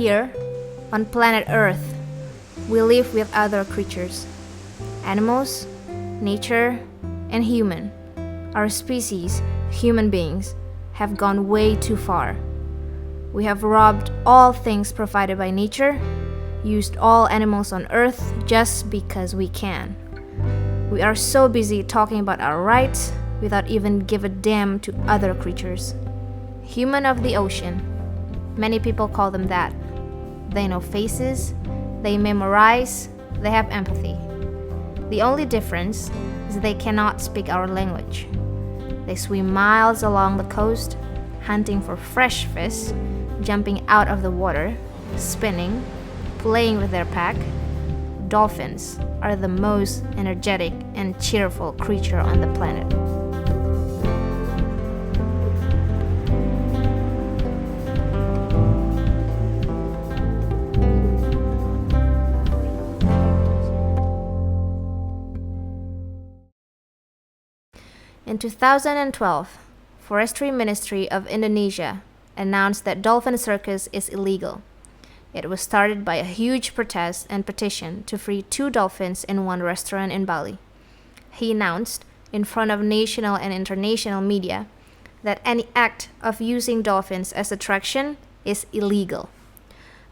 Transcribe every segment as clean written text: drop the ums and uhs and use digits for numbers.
Here, on planet Earth, we live with other creatures, animals, nature, and human. Our species, human beings, have gone way too far. We have robbed all things provided by nature, used all animals on Earth just because we can. We are so busy talking about our rights without even give a damn to other creatures. Human of the ocean. Many people call them that. They know faces, they memorize, they have empathy. The only difference is they cannot speak our language. They swim miles along the coast, hunting for fresh fish, jumping out of the water, spinning, playing with their pack. Dolphins are the most energetic and cheerful creature on the planet. In 2012, Forestry Ministry of Indonesia announced that dolphin circus is illegal. It was started by a huge protest and petition to free 2 dolphins in one restaurant in Bali. He announced, in front of national and international media, that any act of using dolphins as attraction is illegal.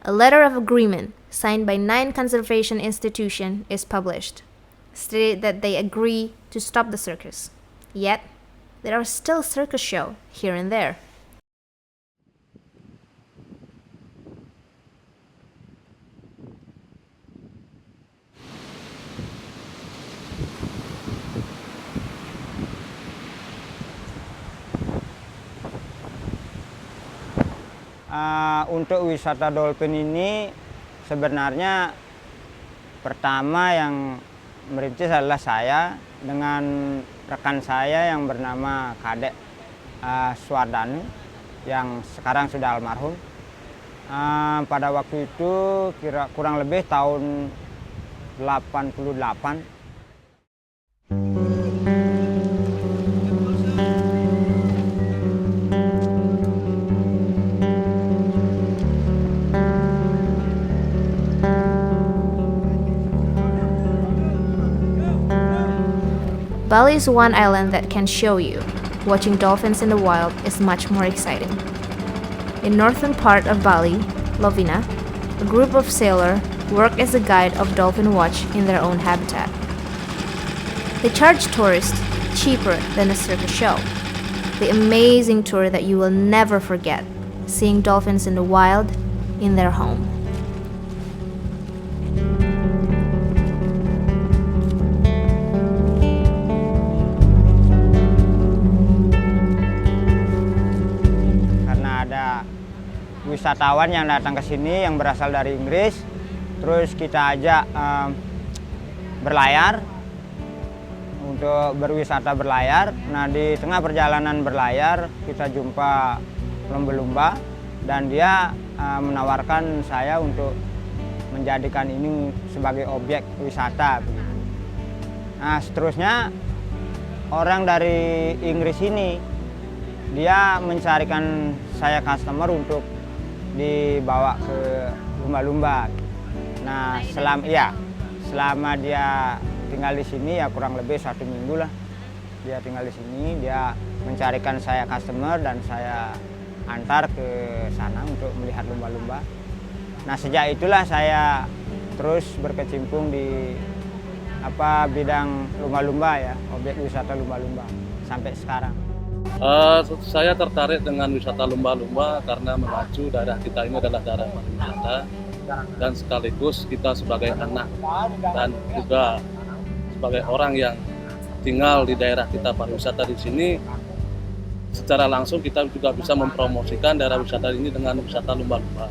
A letter of agreement signed by 9 conservation institutions is published, stated that they agree to stop the circus. Yet, there are still circus shows here and there. Untuk wisata dolphin ini sebenarnya pertama yang merintis adalah saya dengan rekan saya yang bernama Kadek Swardanu yang sekarang sudah almarhum. Pada waktu itu kurang lebih tahun 88. Bali is one island that can show you watching dolphins in the wild is much more exciting. In northern part of Bali, Lovina, a group of sailors work as a guide of dolphin watch in their own habitat. They charge tourists cheaper than a circus show. The amazing tour that you will never forget, seeing dolphins in the wild in their home. Wisatawan yang datang ke sini yang berasal dari Inggris, terus kita ajak berlayar untuk berwisata berlayar. Nah, di tengah perjalanan berlayar kita jumpa lumba-lumba dan dia menawarkan saya untuk menjadikan ini sebagai objek wisata. Nah, seterusnya orang dari Inggris ini dia mencarikan saya customer untuk dibawa ke lumba-lumba. Nah, selama dia tinggal di sini ya kurang lebih 1 minggu lah. Dia tinggal di sini, dia mencarikan saya customer dan saya antar ke sana untuk melihat lumba-lumba. Nah, sejak itulah saya terus berkecimpung di bidang lumba-lumba ya, objek wisata lumba-lumba sampai sekarang. Saya tertarik dengan wisata lumba-lumba karena mengacu daerah kita ini adalah daerah pariwisata dan sekaligus kita sebagai anak dan juga sebagai orang yang tinggal di daerah kita pariwisata di sini, secara langsung kita juga bisa mempromosikan daerah wisata ini dengan wisata lumba-lumba.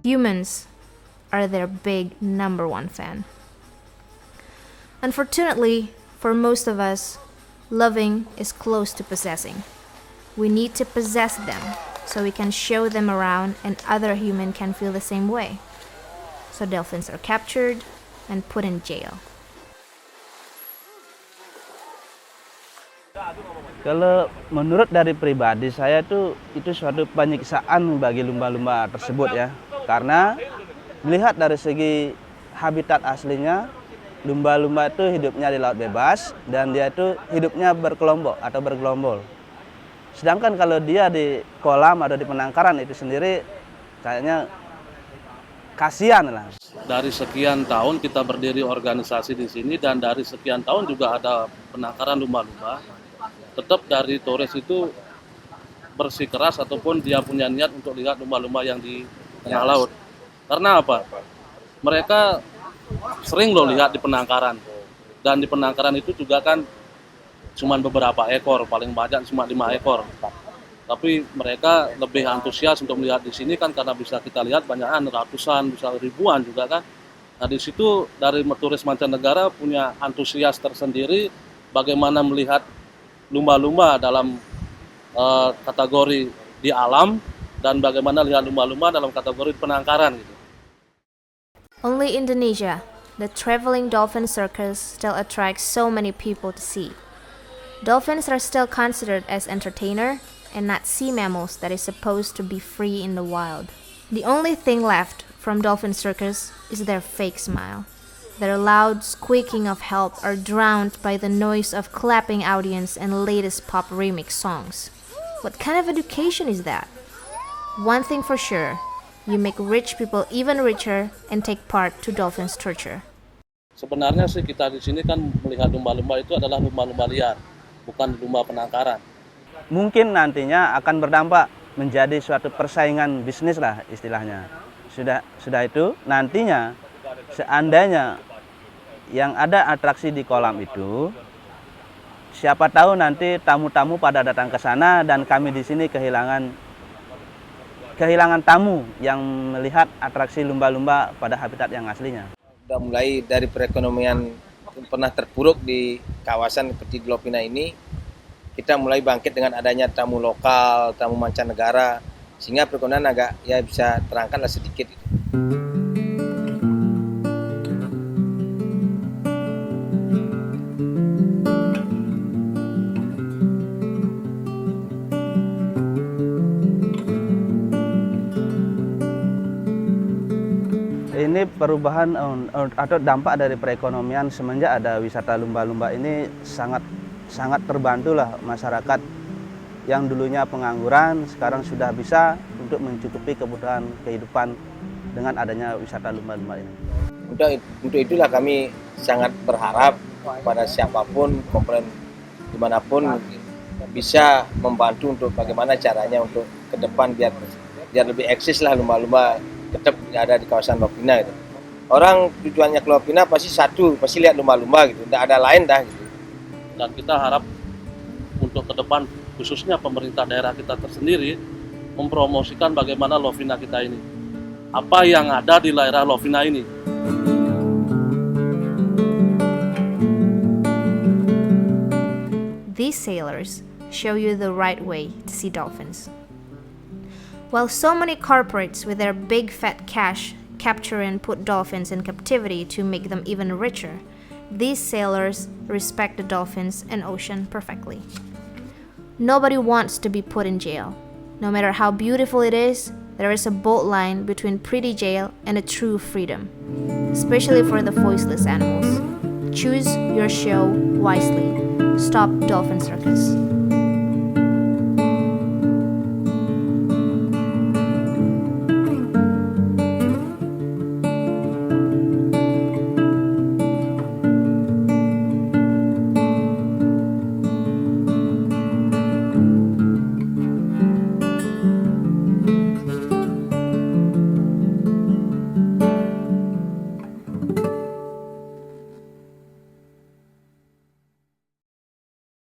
Humans are their big number 1 fan. Unfortunately, for most of us, Loving is close to possessing. We need to possess them so we can show them around and other humans can feel the same way. So dolphins are captured and put in jail. Kalau menurut dari pribadi saya itu suatu penyiksaan bagi lumba-lumba tersebut ya. Karena melihat dari segi habitat aslinya, lumba-lumba itu hidupnya di laut bebas dan dia itu hidupnya berkelompok atau bergelombol. Sedangkan kalau dia di kolam atau di penangkaran itu sendiri kayaknya kasihan lah. Dari sekian tahun kita berdiri organisasi di sini dan dari sekian tahun juga ada penangkaran lumba-lumba. Tetap dari turis itu bersikeras ataupun dia punya niat untuk lihat lumba-lumba yang di tengah laut. Karena apa? Mereka sering loh lihat di penangkaran. Dan di penangkaran itu juga kan cuma beberapa ekor, paling banyak cuma 5 ekor. Tapi mereka lebih antusias untuk melihat di sini kan karena bisa kita lihat banyakan ratusan, bisa ribuan juga kan. Nah di situ dari turis mancanegara punya antusias tersendiri bagaimana melihat lumba-lumba dalam kategori di alam dan bagaimana lihat lumba-lumba dalam kategori penangkaran gitu. Only Indonesia, the traveling dolphin circus still attracts so many people to see. Dolphins are still considered as entertainer and not sea mammals that is supposed to be free in the wild. The only thing left from dolphin circus is their fake smile. Their loud squeaking of help are drowned by the noise of clapping audience and latest pop remix songs. What kind of education is that? One thing for sure, you make rich people even richer and take part to dolphins' torture. Sebenarnya sih kita di sini kan melihat lumba-lumba itu adalah lumba-lumba liar, bukan lumba penangkaran. Mungkin nantinya akan berdampak menjadi suatu persaingan bisnis lah istilahnya. Sudah itu nantinya seandainya yang ada atraksi di kolam itu, siapa tahu nanti tamu-tamu pada datang ke sana dan kami di sini kehilangan tamu yang melihat atraksi lumba-lumba pada habitat yang aslinya. Sudah mulai dari perekonomian pernah terpuruk di kawasan seperti di Lovina ini, kita mulai bangkit dengan adanya tamu lokal, tamu mancanegara, sehingga perekonomian agak ya bisa terangkatlah sedikit. Ini perubahan atau dampak dari perekonomian semenjak ada wisata lumba-lumba ini sangat terbantulah masyarakat yang dulunya pengangguran sekarang sudah bisa untuk mencukupi kebutuhan kehidupan dengan adanya wisata lumba-lumba ini. Untuk itulah kami sangat berharap pada siapapun, komponen dimanapun bisa membantu untuk bagaimana caranya untuk ke depan biar lebih eksis lah lumba-lumba tetap ada di kawasan Lovina gitu. Orang tujuannya ke Lovina pasti lihat lumba-lumba gitu, tidak ada lain dah gitu. Dan kita harap untuk ke depan khususnya pemerintah daerah kita tersendiri mempromosikan bagaimana Lovina kita ini. Apa yang ada di daerah Lovina ini. These sailors show you the right way to see dolphins. While so many corporates with their big fat cash capture and put dolphins in captivity to make them even richer, these sailors respect the dolphins and ocean perfectly. Nobody wants to be put in jail. No matter how beautiful it is, there is a bold line between pretty jail and a true freedom, especially for the voiceless animals. Choose your show wisely. Stop dolphin circus.